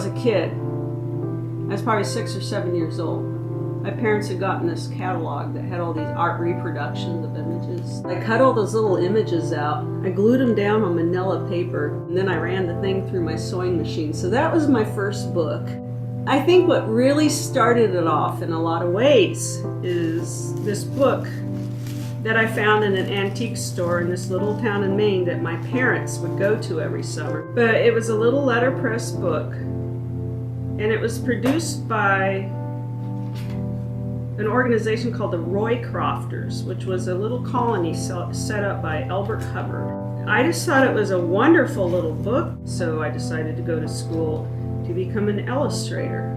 was a kid, I was probably 6 or 7 years old, my parents had gotten this catalog that had all these art reproductions of images. I cut all those little images out, I glued them down on manila paper, and then I ran the thing through my sewing machine. So that was my first book. I think what really started it off in a lot of ways is this book that I found in an antique store in this little town in Maine that my parents would go to every summer. But it was a little letterpress book, and it was produced by an organization called the Roycrofters, which was a little colony set up by Elbert Hubbard. I just thought it was a wonderful little book, so I decided to go to school to become an illustrator.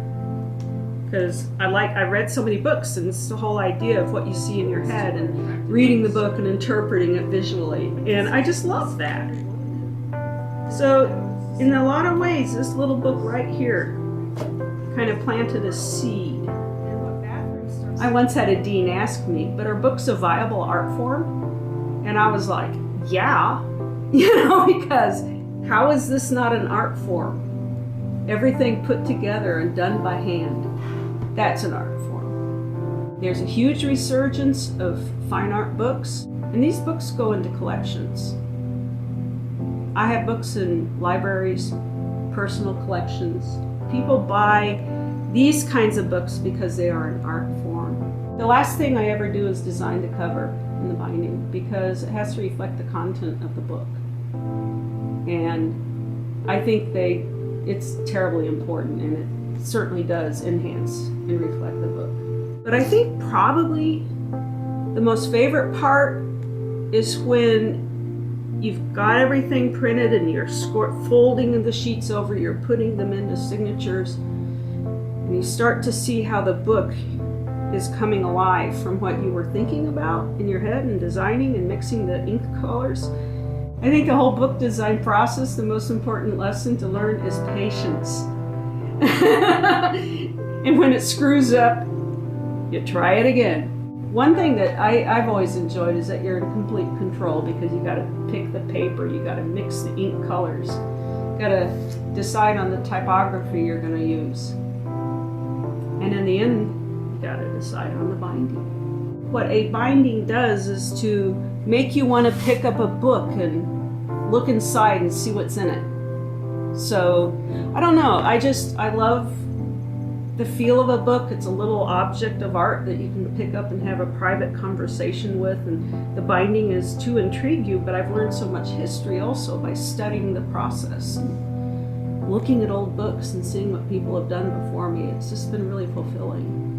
Because I read so many books, and it's the whole idea of what you see in your head and reading the book and interpreting it visually. And I just love that. So in a lot of ways, this little book right here kind of planted a seed. I once had a dean ask me, but are books a viable art form? And I was like, yeah, because how is this not an art form? Everything put together and done by hand, that's an art form. There's a huge resurgence of fine art books, and these books go into collections. I have books in libraries, personal collections. People buy these kinds of books because they are an art form. The last thing I ever do is design the cover and the binding, because it has to reflect the content of the book. And I think it's terribly important, and it certainly does enhance and reflect the book. But I think probably the most favorite part is when you've got everything printed and you're folding the sheets over, you're putting them into signatures, and you start to see how the book is coming alive from what you were thinking about in your head and designing and mixing the ink colors. I think the whole book design process, the most important lesson to learn is patience. And when it screws up, you try it again. One thing that I've always enjoyed is that you're in complete control, because you got to pick the paper, you got to mix the ink colors, you got to decide on the typography you're going to use. And in the end, got to decide on the binding. What a binding does is to make you want to pick up a book and look inside and see what's in it. So, I don't know, I love the feel of a book. It's a little object of art that you can pick up and have a private conversation with, and the binding is to intrigue you, but I've learned so much history also by studying the process and looking at old books and seeing what people have done before me. It's just been really fulfilling.